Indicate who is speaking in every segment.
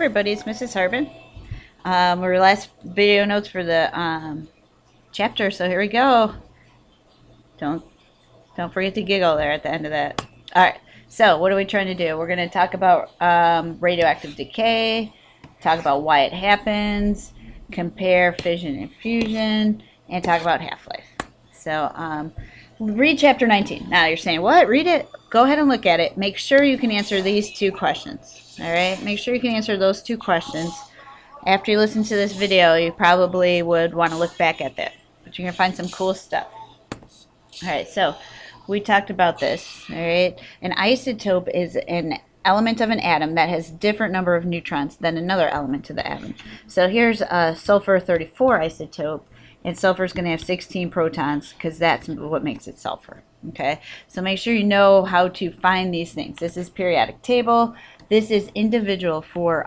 Speaker 1: everybody, it's Mrs. Harbin. We're last video notes for the chapter, so here we go. Don't forget to giggle there at the end of that. All right, so what are we trying to do? We're going to talk about radioactive decay, talk about why it happens, compare fission and fusion, and talk about half-life. So read chapter 19. Now you're saying, what? Read it? Go ahead and look at it. Make sure you can answer these two questions. All right? Make sure you can answer those two questions. After you listen to this video, you probably would want to look back at that. But you're going to find some cool stuff. All right, so we talked about this. All right? An isotope is an element of an atom that has different number of neutrons than another element of the atom. So here's a sulfur 34 isotope. And sulfur is going to have 16 protons because that's what makes it sulfur. Okay, so make sure you know how to find these things. This is periodic table. This is individual for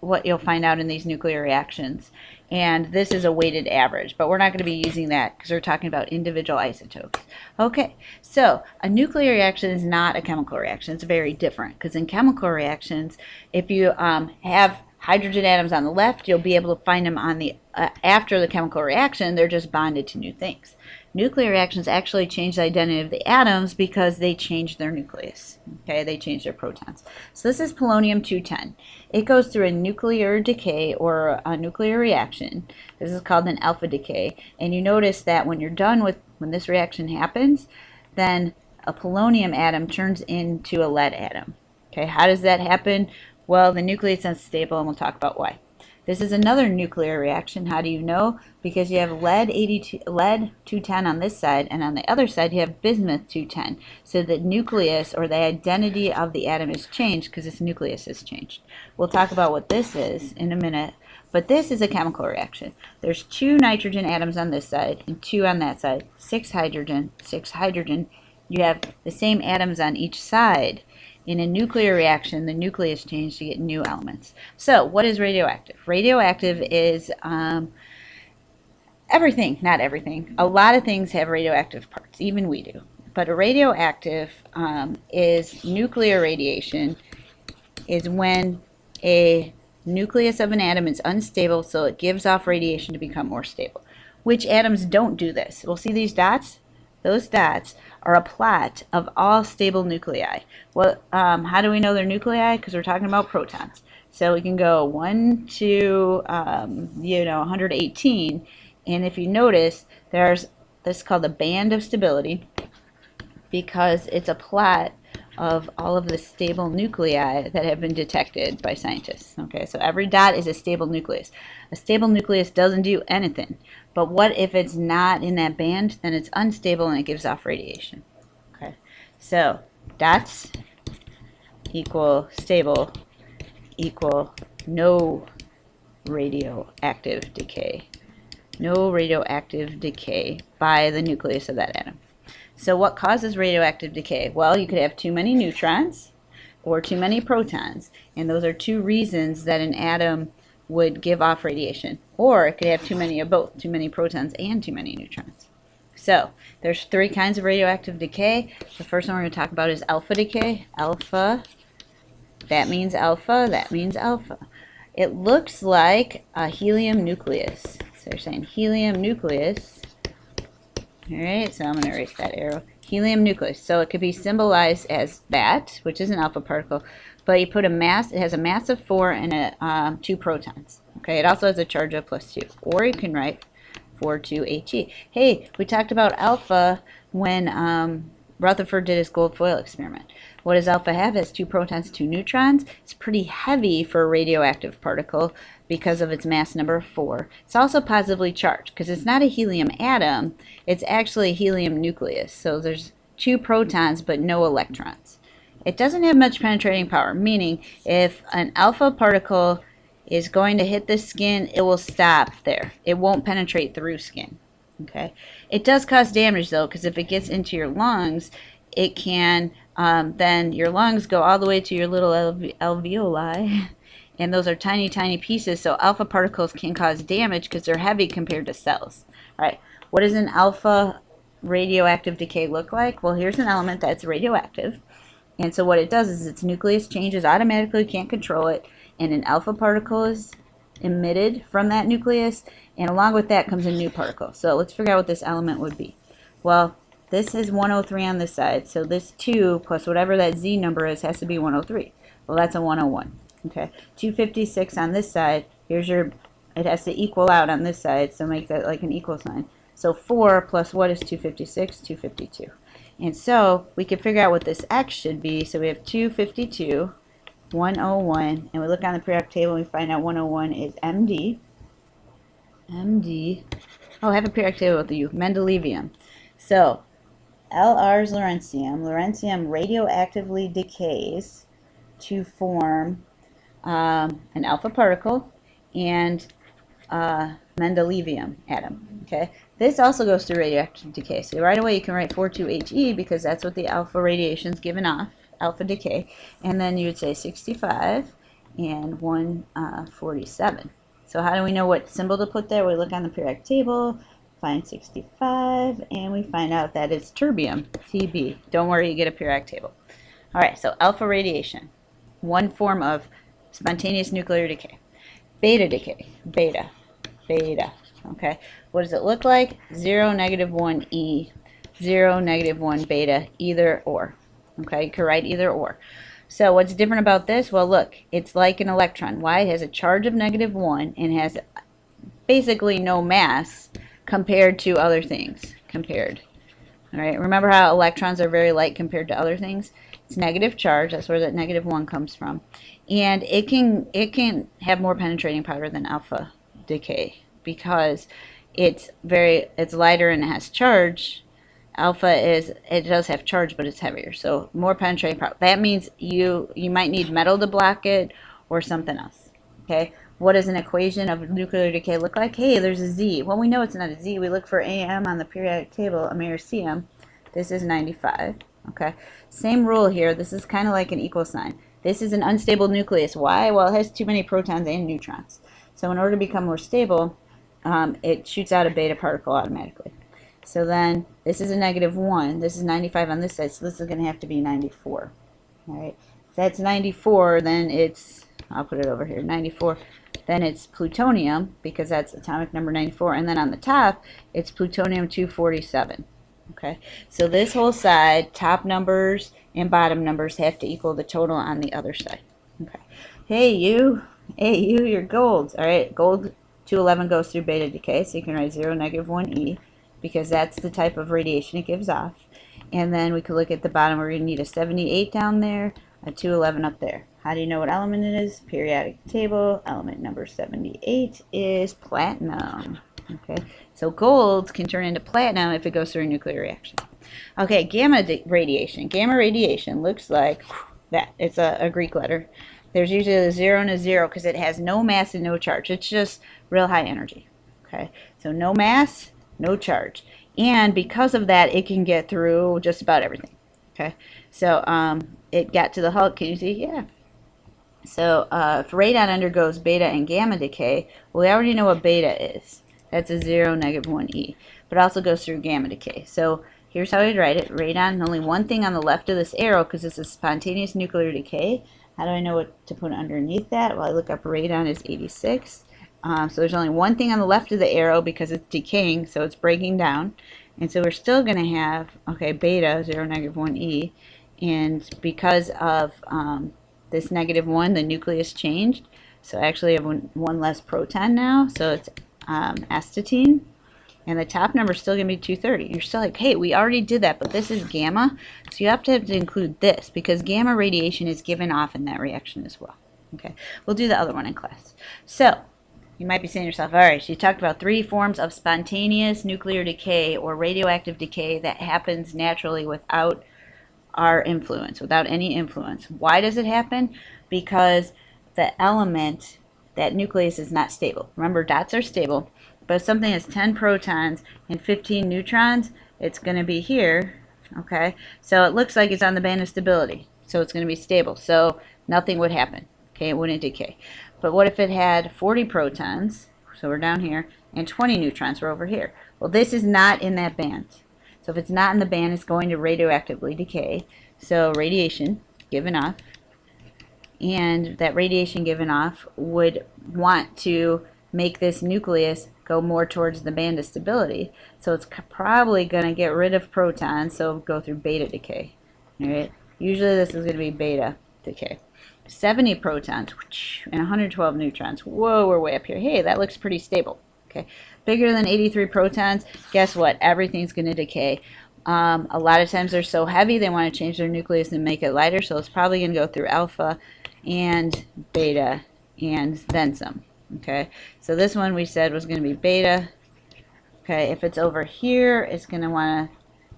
Speaker 1: what you'll find out in these nuclear reactions. And this is a weighted average, but we're not going to be using that because we're talking about individual isotopes. Okay, so a nuclear reaction is not a chemical reaction. It's very different because in chemical reactions, if you have hydrogen atoms on the left, you'll be able to find them on the after the chemical reaction. They're just bonded to new things. Nuclear reactions actually change the identity of the atoms because they change their nucleus. Okay, they change their protons. So this is polonium-210. It goes through a nuclear decay or a nuclear reaction. This is called an alpha decay. And you notice that when you're done with, when this reaction happens, then a polonium atom turns into a lead atom. Okay, how does that happen? Well, the nucleus is unstable, and we'll talk about why. This is another nuclear reaction. How do you know? Because you have lead-210 on this side, and on the other side you have bismuth-210. So the nucleus, or the identity of the atom, is changed because its nucleus has changed. We'll talk about what this is in a minute, but this is a chemical reaction. There's 2 nitrogen atoms on this side and 2 on that side. 6 hydrogen, 6 hydrogen. You have the same atoms on each side. In a nuclear reaction, the nucleus changes to get new elements. So, what is radioactive? Radioactive is everything, not everything. A lot of things have radioactive parts, even we do. But a radioactive is nuclear radiation, is when a nucleus of an atom is unstable, so it gives off radiation to become more stable. Which atoms don't do this? We'll see these dots. Those dots are a plot of all stable nuclei. Well, how do we know they're nuclei? Because we're talking about protons. So we can go 1 to 118, and if you notice, there's this called a band of stability because it's a plot of all of the stable nuclei that have been detected by scientists. Okay, so every dot is a stable nucleus. A stable nucleus doesn't do anything. But what if it's not in that band? Then it's unstable and it gives off radiation. Okay, so dots equal stable equal no radioactive decay. No radioactive decay by the nucleus of that atom. So what causes radioactive decay? Well, you could have too many neutrons or too many protons, and those are 2 reasons that an atom would give off radiation. Or it could have too many of both, too many protons and too many neutrons. So there's 3 kinds of radioactive decay. The first one we're going to talk about is alpha decay. Alpha, that means alpha, that means alpha. It looks like a helium nucleus. So they're saying helium nucleus. Alright, so I'm going to erase that arrow. Helium nucleus. So it could be symbolized as that, which is an alpha particle, but you put a mass, it has a mass of 4 and 2 protons. Okay, it also has a charge of +2. Or you can write 4,2He. Hey, we talked about alpha when Rutherford did his gold foil experiment. What does alpha have? It has 2 protons, 2 neutrons. It's pretty heavy for a radioactive particle because of its mass number 4. It's also positively charged because it's not a helium atom. It's actually a helium nucleus. So there's 2 protons but no electrons. It doesn't have much penetrating power, meaning if an alpha particle is going to hit the skin, it will stop there. It won't penetrate through skin. Okay. It does cause damage though, because if it gets into your lungs, it can then your lungs go all the way to your little alveoli, and those are tiny, tiny pieces. So alpha particles can cause damage because they're heavy compared to cells. All right. What does an alpha radioactive decay look like? Well, here's an element that's radioactive. And so what it does is its nucleus changes automatically, can't control it, and an alpha particle is emitted from that nucleus, and along with that comes a new particle. So let's figure out what this element would be. Well, this is 103 on this side, so this 2 plus whatever that Z number is has to be 103. Well, that's a 101. Okay, 256 on this side, here's your, it has to equal out on this side, so make that like an equal sign. So 4 plus what is 256? 252. And so we can figure out what this X should be. So we have 252, 101, and we look on the periodic table and we find out 101 is MD. MD. Oh, I have a periodic table with you. Mendelevium. So LR is Lawrencium. Lawrencium radioactively decays to form an alpha particle and Mendelevium atom. Okay, this also goes through radioactive decay. So right away you can write 42He because that's what the alpha radiation is given off, alpha decay, and then you would say 65 and 147. So how do we know what symbol to put there? We look on the periodic table, find 65, and we find out that it's terbium, Tb. Don't worry, you get a periodic table. All right, so alpha radiation, one form of spontaneous nuclear decay. Beta decay, beta. Okay, what does it look like? 0, -1 E, 0, -1 beta, either or. Okay, you could write either or. So what's different about this? Well, look, it's like an electron. Why? It has a charge of -1 and has basically no mass compared to other things. All right, remember how electrons are very light compared to other things? It's negative charge, that's where that -1 comes from. And it can have more penetrating power than alpha decay because it's lighter and it has charge. Alpha it does have charge, but it's heavier, so more penetrating power. That means you might need metal to block it or something else. Okay, what does an equation of nuclear decay look like? Hey, there's a Z. Well, we know it's not a Z. We look for AM on the periodic table, americium. This is 95. Okay, same rule here. This is kind of like an equal sign. This is an unstable nucleus. Why? Well, it has too many protons and neutrons. So in order to become more stable, it shoots out a beta particle automatically. So then this is a -1. This is 95 on this side, so this is going to have to be 94. All right. If that's 94, then it's, I'll put it over here, 94. Then it's plutonium because that's atomic number 94. And then on the top, it's plutonium-247. Okay. So this whole side, top numbers and bottom numbers have to equal the total on the other side. Okay. Hey, you, you're gold. All right. Gold 211 goes through beta decay, so you can write 0, -1 E, because that's the type of radiation it gives off. And then we could look at the bottom. We're going to need a 78 down there, a 211 up there. How do you know what element it is? Periodic table, element number 78 is platinum. Okay, so gold can turn into platinum if it goes through a nuclear reaction. Okay, gamma radiation. Gamma radiation looks like that. It's a Greek letter. There's usually a 0 and a 0 because it has no mass and no charge. It's just real high energy. Okay, so no mass, no charge, and because of that it can get through just about everything. Okay, so it got to the hull. Can you see? Yeah. So if radon undergoes beta and gamma decay, well, we already know what beta is. That's a 0, -1 E, but it also goes through gamma decay. So here's how I'd write it. Radon, only one thing on the left of this arrow because it's a spontaneous nuclear decay. How do I know what to put underneath that? Well, I look up radon is 86. So there's only one thing on the left of the arrow because it's decaying, so it's breaking down. And so we're still going to have, okay, beta, 0, -1 E. And because of this -1, the nucleus changed. So actually I have one less proton now. So it's astatine. And the top number is still going to be 230. You're still like, hey, we already did that, but this is gamma. So you have to include this because gamma radiation is given off in that reaction as well. Okay, we'll do the other one in class. So you might be saying to yourself, all right, so you talked about 3 forms of spontaneous nuclear decay or radioactive decay that happens naturally without our influence, without any influence. Why does it happen? Because the element, that nucleus is not stable. Remember, dots are stable, but if something has 10 protons and 15 neutrons, it's going to be here, okay? So it looks like it's on the band of stability, so it's going to be stable, so nothing would happen, okay? It wouldn't decay. But what if it had 40 protons, so we're down here, and 20 neutrons, we're over here? Well, this is not in that band. So if it's not in the band, it's going to radioactively decay. So radiation given off, and that radiation given off would want to make this nucleus go more towards the band of stability. So it's probably going to get rid of protons, so go through beta decay. All right? Usually this is going to be beta decay. 70 protons and 112 neutrons. Whoa, we're way up here. Hey, that looks pretty stable. Okay, bigger than 83 protons, guess what? Everything's going to decay. A lot of times they're so heavy they want to change their nucleus and make it lighter, so it's probably going to go through alpha and beta and then some. Okay, so this one we said was going to be beta. Okay, if it's over here, it's going to want to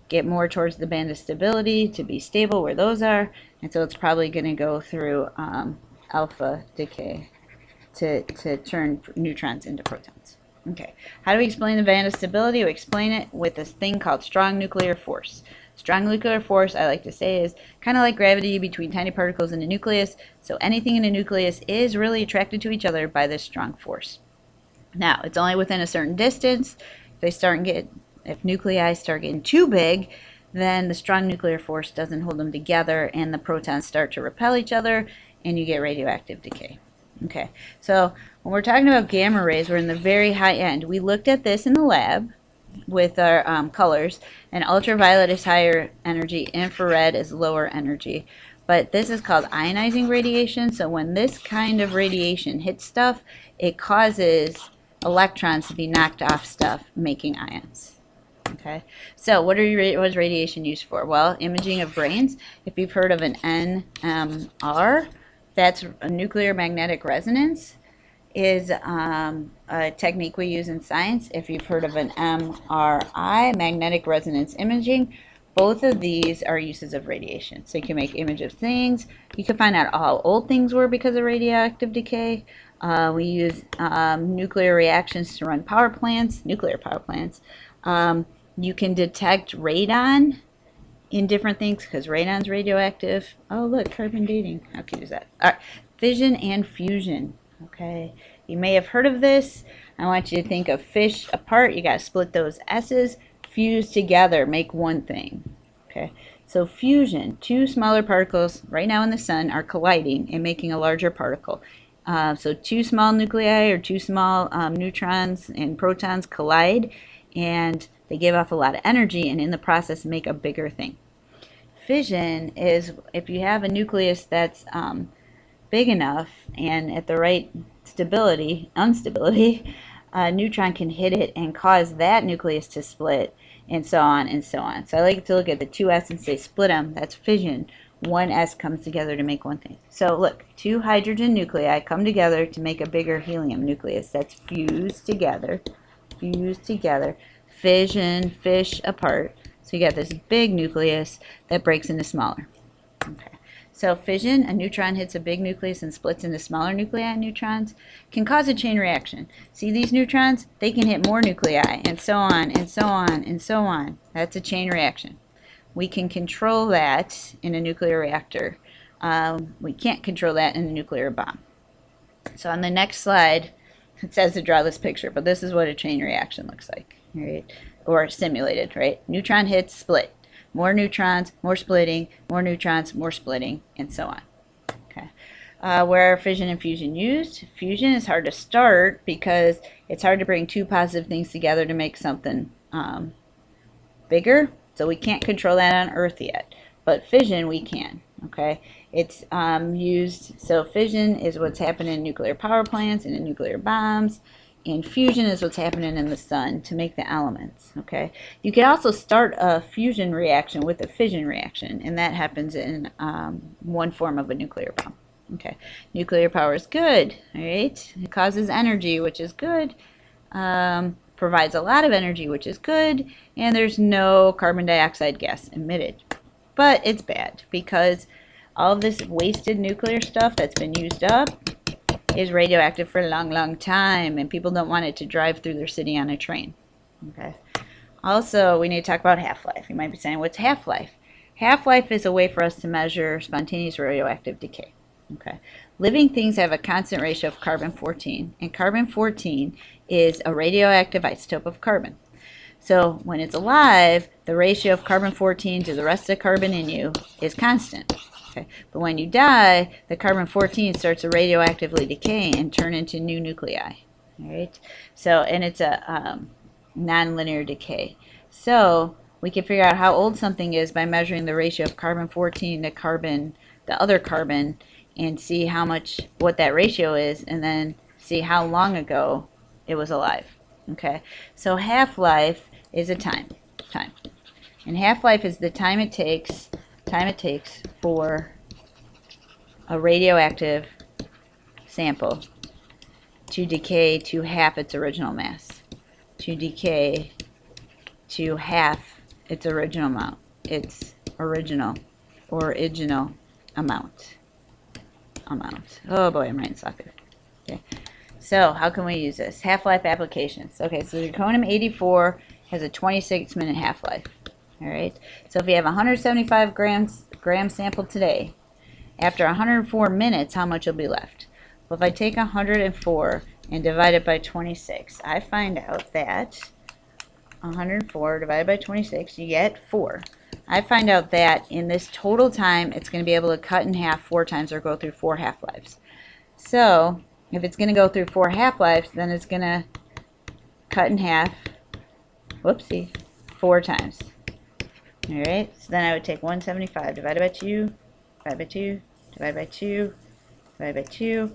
Speaker 1: get more towards the band of stability to be stable where those are, and so it's probably going to go through alpha decay to turn neutrons into protons. Okay, how do we explain the band of stability? We explain it with this thing called strong nuclear force. Strong nuclear force, I like to say, is kind of like gravity between tiny particles in a nucleus. So anything in a nucleus is really attracted to each other by this strong force. Now, it's only within a certain distance. If nuclei start getting too big, then the strong nuclear force doesn't hold them together, and the protons start to repel each other, and you get radioactive decay. Okay, so when we're talking about gamma rays, we're in the very high end. We looked at this in the lab with our colors, and ultraviolet is higher energy, infrared is lower energy. But this is called ionizing radiation, so when this kind of radiation hits stuff, it causes electrons to be knocked off stuff, making ions. Okay, so what is radiation used for? Well, imaging of brains. If you've heard of an NMR, that's a nuclear magnetic resonance, is a technique we use in science. If you've heard of an MRI, magnetic resonance imaging, both of these are uses of radiation. So you can make image of things. You can find out how old things were because of radioactive decay. We use nuclear reactions to run power plants, nuclear power plants. You can detect radon in different things because radon's radioactive. Oh, look, carbon dating. How cute is that? All right, fission and fusion. Okay, you may have heard of this. I want you to think of fish apart. You got to split those S's. Fuse together, make one thing. Okay, so fusion, two smaller particles right now in the sun are colliding and making a larger particle. So two small nuclei or two small neutrons and protons collide, and they give off a lot of energy, and in the process make a bigger thing. Fission is if you have a nucleus that's big enough and at the right instability, a neutron can hit it and cause that nucleus to split, and so on and so on. So I like to look at the two S and say split them. That's fission. One S comes together to make one thing. So look, two hydrogen nuclei come together to make a bigger helium nucleus. That's fused together. Fused together. Fission, fish apart. So you got this big nucleus that breaks into smaller. Okay. So fission, a neutron hits a big nucleus and splits into smaller nuclei and neutrons, can cause a chain reaction. See these neutrons? They can hit more nuclei, and so on, and so on, and so on. That's a chain reaction. We can control that in a nuclear reactor. We can't control that in a nuclear bomb. So on the next slide, it says to draw this picture, but this is what a chain reaction looks like, right? Or simulated, right? Neutron hits, split. More neutrons, more splitting, more neutrons, more splitting, and so on. Okay. Where are fission and fusion used? Fusion is hard to start because it's hard to bring two positive things together to make something bigger. So we can't control that on Earth yet. But fission we can. Okay. It's used, so fission is what's happening in nuclear power plants and in nuclear bombs. And fusion is what's happening in the sun to make the elements, okay? You can also start a fusion reaction with a fission reaction, and that happens in one form of a nuclear bomb, okay? Nuclear power is good, all right? It causes energy, which is good, provides a lot of energy, which is good, and there's no carbon dioxide gas emitted. But it's bad because all of this wasted nuclear stuff that's been used up is radioactive for a long, long time, and people don't want it to drive through their city on a train. Okay. Also, we need to talk about half-life. You might be saying, what's half-life? Half-life is a way for us to measure spontaneous radioactive decay. Okay. Living things have a constant ratio of carbon-14, and carbon-14 is a radioactive isotope of carbon. So when it's alive, the ratio of carbon-14 to the rest of the carbon in you is constant. Okay. But when you die, the carbon-14 starts to radioactively decay and turn into new nuclei. All right. So, and it's a nonlinear decay. So we can figure out how old something is by measuring the ratio of carbon-14 to carbon, the other carbon, and see how much, what that ratio is, and then see how long ago it was alive. Okay. So half-life is a time. And half-life is the time it takes for a radioactive sample to decay to half its original mass, to decay to half its original amount, original amount. Oh boy, I'm writing soccer. Okay. So how can we use this? Half-life applications. Okay, so zirconium-84 has a 26-minute half-life. All right. So if you have 175 gram sample today, after 104 minutes, how much will be left? Well, if I take 104 and divide it by 26, I find out that 104 divided by 26, you get 4. I find out that in this total time, it's going to be able to cut in half 4 times or go through 4 half-lives. So if it's going to go through 4 half-lives, then it's going to cut in half, 4 times. All right, so then I would take 175 divided by 2, divided by 2, divided by 2, divided by 2.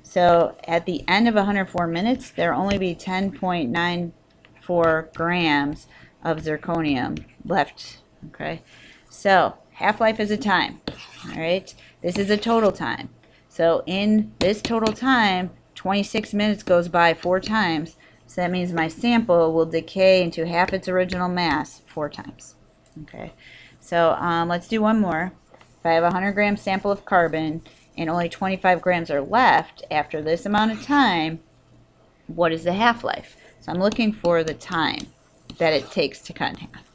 Speaker 1: So at the end of 104 minutes, there will only be 10.94 grams of zirconium left. Okay, so half-life is a time. All right, this is a total time. So in this total time, 26 minutes goes by 4 times. So that means my sample will decay into half its original mass 4 times. Okay, so let's do one more. If I have a 100-gram sample of carbon and only 25 grams are left after this amount of time, what is the half-life? So I'm looking for the time that it takes to cut in half.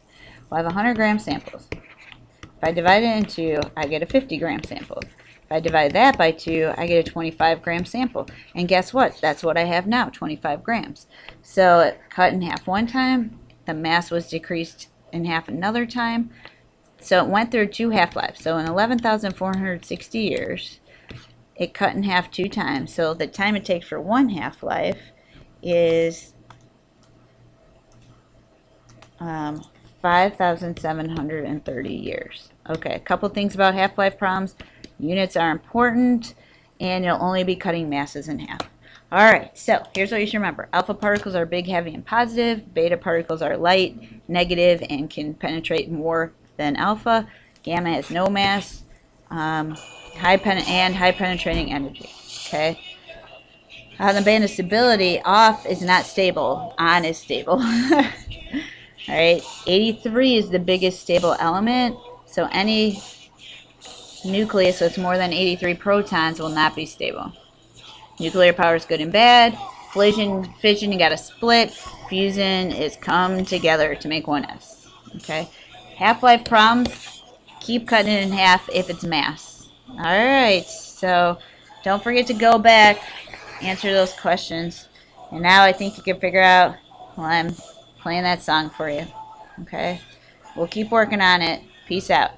Speaker 1: Well, I have 100-gram samples. If I divide it into 2, I get a 50-gram sample. If I divide that by 2, I get a 25-gram sample. And guess what? That's what I have now, 25 grams. So it cut in half one time. The mass was decreased in half another time. So it went through 2 half-lives. So in 11,460 years, it cut in half 2 times. So the time it takes for 1 half-life is 5,730 years. Okay, a couple things about half-life problems. Units are important, and you'll only be cutting masses in half. All right, so here's what you should remember. Alpha particles are big, heavy, and positive. Beta particles are light, negative, and can penetrate more than alpha. Gamma has no mass, high penetrating energy. Okay. On the band of stability, off is not stable, on is stable. All right, 83 is the biggest stable element, so any nucleus with more than 83 protons will not be stable. Nuclear power is good and bad. Fission, you got to split. Fusion is come together to make one S. Okay. Half-life problems, keep cutting it in half if it's mass. All right. So don't forget to go back, answer those questions. And now I think you can figure out while I'm playing that song for you. Okay. We'll keep working on it. Peace out.